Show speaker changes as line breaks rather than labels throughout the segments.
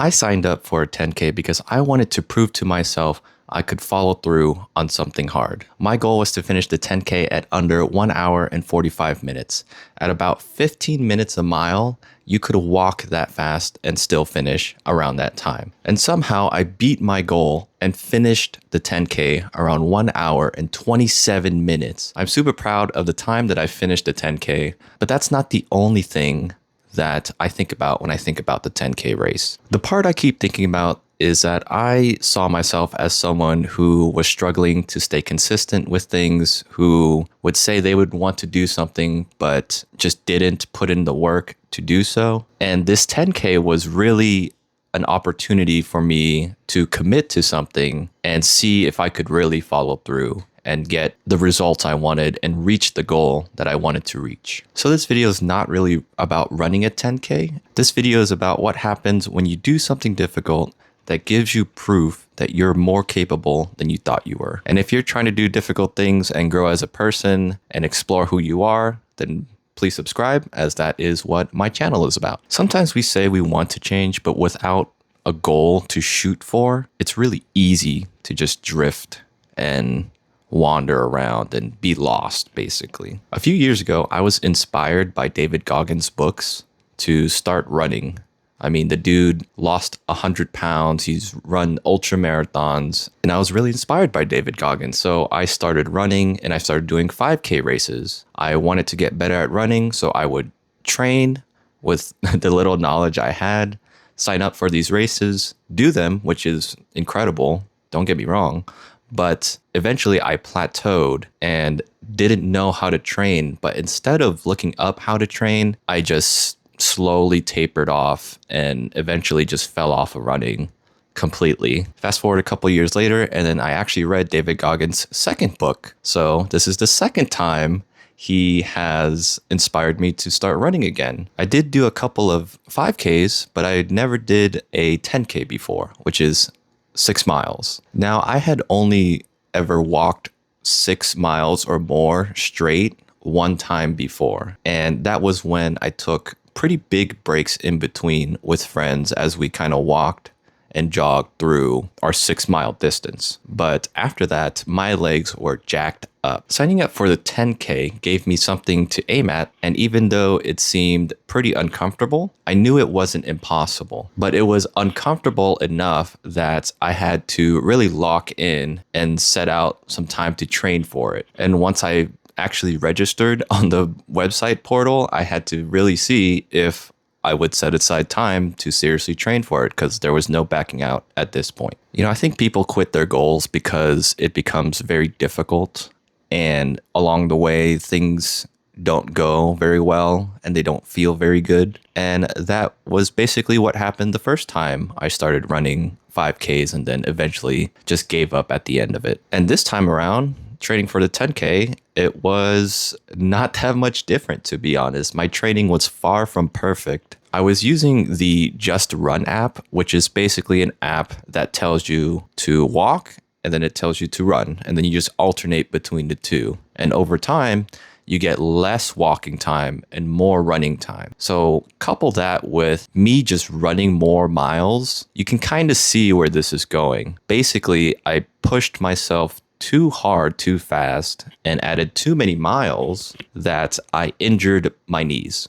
I signed up for a 10K because I wanted to prove to myself I could follow through on something hard. My goal was to finish the 10K at under 1 hour and 45 minutes. At about 15 minutes a mile, you could walk that fast and still finish around that time. And somehow I beat my goal and finished the 10K around 1 hour and 27 minutes. I'm super proud of the time that I finished the 10K, but that's not the only thing that I think about when I think about the 10K race. The part I keep thinking about is that I saw myself as someone who was struggling to stay consistent with things, who would say they would want to do something, but just didn't put in the work to do so. And this 10K was really an opportunity for me to commit to something and see if I could really follow through and get the results I wanted and reach the goal that I wanted to reach. So this video is not really about running a 10K. This video is about what happens when you do something difficult that gives you proof that you're more capable than you thought you were. And if you're trying to do difficult things and grow as a person and explore who you are, then please subscribe, as that is what my channel is about. Sometimes we say we want to change, but without a goal to shoot for, it's really easy to just drift and wander around and be lost, basically. A few years ago, I was inspired by David Goggins' books to start running. I mean, the dude lost 100 pounds. He's run ultra marathons, and I was really inspired by David Goggins. So I started running and I started doing 5K races. I wanted to get better at running, so I would train with the little knowledge I had, sign up for these races, do them, which is incredible. Don't get me wrong. But eventually I plateaued and didn't know how to train. But instead of looking up how to train, I just slowly tapered off and eventually just fell off of running completely. Fast forward a couple years later, and then I actually read David Goggins' second book. So this is the second time he has inspired me to start running again. I did do a couple of 5Ks, but I never did a 10K before, which is 6 miles. Now, I had only ever walked 6 miles or more straight one time before. And that was when I took pretty big breaks in between with friends as we kind of walked and jogged through our 6 mile distance. But after that, my legs were jacked up. Signing up for the 10K gave me something to aim at, and even though it seemed pretty uncomfortable, I knew it wasn't impossible. But it was uncomfortable enough that I had to really lock in and set out some time to train for it. And once I actually registered on the website portal, I had to really see if I would set aside time to seriously train for it, because there was no backing out at this point. You know, I think people quit their goals because it becomes very difficult, and along the way, things don't go very well and they don't feel very good. And that was basically what happened the first time I started running 5Ks and then eventually just gave up at the end of it. And this time around, training for the 10K, it was not that much different, to be honest. My training was far from perfect. I was using the Just Run app, which is basically an app that tells you to walk and then it tells you to run, and then you just alternate between the two. And over time, you get less walking time and more running time. So couple that with me just running more miles, you can kind of see where this is going. Basically, I pushed myself too hard, too fast, and added too many miles that I injured my knees.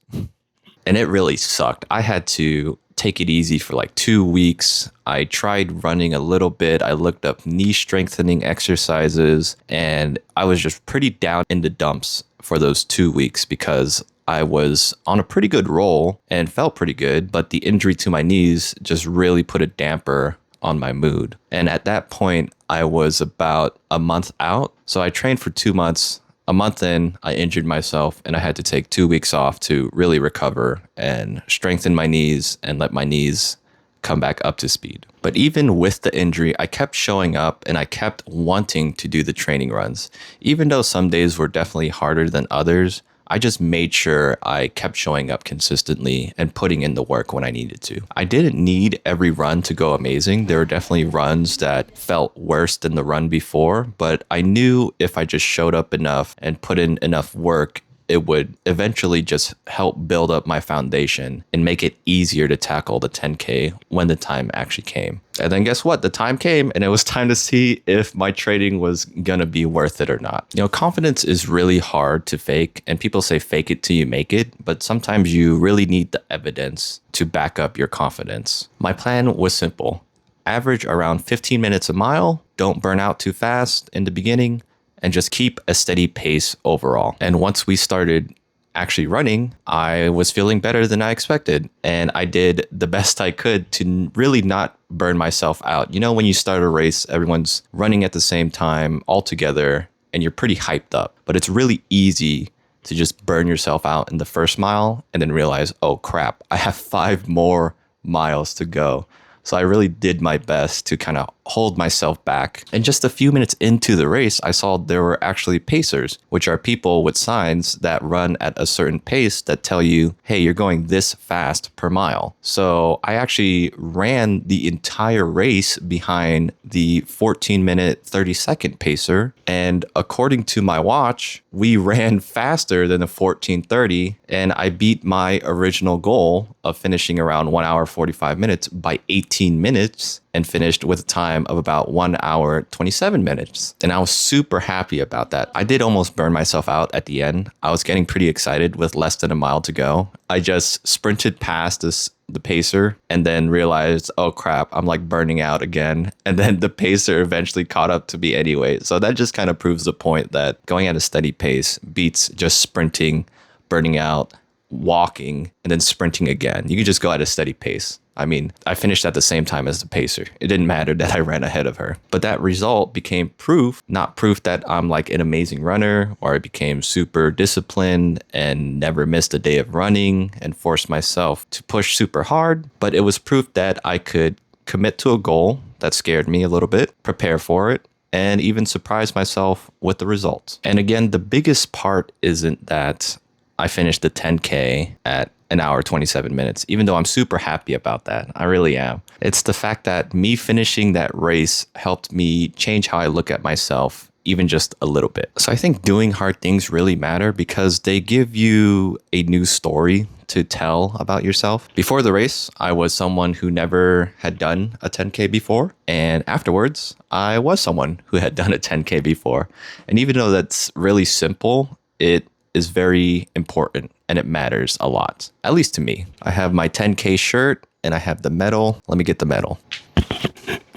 And it really sucked. I had to take it easy for like 2 weeks. I tried running a little bit. I looked up knee strengthening exercises, and I was just pretty down in the dumps for those 2 weeks because I was on a pretty good roll and felt pretty good, but the injury to my knees just really put a damper on my mood. And at that point, I was about a month out. So I trained for 2 months. A month in, I injured myself and I had to take 2 weeks off to really recover and strengthen my knees and let my knees come back up to speed. But even with the injury, I kept showing up and I kept wanting to do the training runs. Even though some days were definitely harder than others, I just made sure I kept showing up consistently and putting in the work when I needed to. I didn't need every run to go amazing. There were definitely runs that felt worse than the run before, but I knew if I just showed up enough and put in enough work, it would eventually just help build up my foundation and make it easier to tackle the 10K when the time actually came. And then guess what? The time came and it was time to see if my training was gonna be worth it or not. You know, confidence is really hard to fake, and people say fake it till you make it, but sometimes you really need the evidence to back up your confidence. My plan was simple. Average around 15 minutes a mile, don't burn out too fast in the beginning, and just keep a steady pace overall. And once we started actually running, I was feeling better than I expected. And I did the best I could to really not burn myself out. You know, when you start a race, everyone's running at the same time all together and you're pretty hyped up, but it's really easy to just burn yourself out in the first mile and then realize, oh crap, I have 5 more miles to go. So I really did my best to kind of hold myself back. And just a few minutes into the race, I saw there were actually pacers, which are people with signs that run at a certain pace that tell you, hey, you're going this fast per mile. So I actually ran the entire race behind the 14-minute, 30-second pacer. And according to my watch, we ran faster than the 14:30, and I beat my original goal of finishing around 1 hour 45 minutes by 18 minutes and finished with a time of about 1 hour 27 minutes. And I was super happy about that. I did almost burn myself out at the end. I was getting pretty excited with less than a mile to go. I just sprinted past the pacer and then realized, oh crap, I'm like burning out again. And then the pacer eventually caught up to me anyway. So that just kind of proves the point that going at a steady pace beats just sprinting, burning out, walking, and then sprinting again. You can just go at a steady pace. I mean, I finished at the same time as the pacer. It didn't matter that I ran ahead of her. But that result became proof, not proof that I'm like an amazing runner, or I became super disciplined and never missed a day of running and forced myself to push super hard. But it was proof that I could commit to a goal that scared me a little bit, prepare for it, and even surprise myself with the results. And again, the biggest part isn't that I finished the 10K at 1 hour 27 minutes, even though I'm super happy about that. I really am. It's the fact that me finishing that race helped me change how I look at myself, even just a little bit. So I think doing hard things really matter because they give you a new story to tell about yourself. Before the race, I was someone who never had done a 10K before. And afterwards, I was someone who had done a 10K before. And even though that's really simple, it is very important and it matters a lot, at least to me. I have my 10K shirt and I have the medal. Let me get the medal.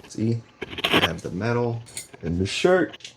See, I have the medal and the shirt.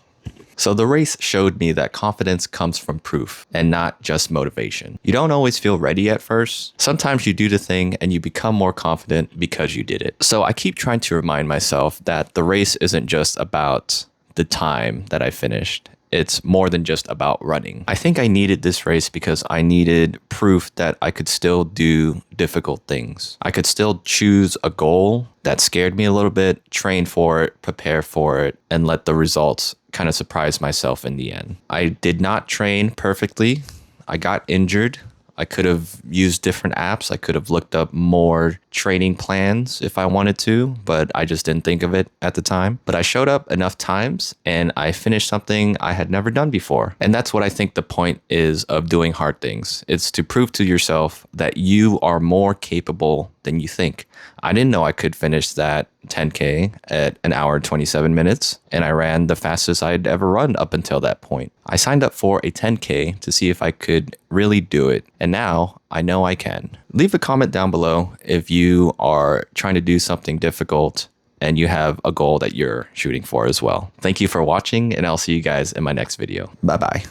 So the race showed me that confidence comes from proof and not just motivation. You don't always feel ready at first. Sometimes you do the thing and you become more confident because you did it. So I keep trying to remind myself that the race isn't just about the time that I finished. It's more than just about running. I think I needed this race because I needed proof that I could still do difficult things. I could still choose a goal that scared me a little bit, train for it, prepare for it, and let the results kind of surprise myself in the end. I did not train perfectly. I got injured. I could have used different apps. I could have looked up more training plans if I wanted to, but I just didn't think of it at the time. But I showed up enough times and I finished something I had never done before. And that's what I think the point is of doing hard things. It's to prove to yourself that you are more capable than you think. I didn't know I could finish that 10K at 1 hour 27 minutes, and I ran the fastest I'd ever run up until that point. I signed up for a 10K to see if I could really do it, and now I know I can. Leave a comment down below if you are trying to do something difficult and you have a goal that you're shooting for as well. Thank you for watching, and I'll see you guys in my next video. Bye-bye.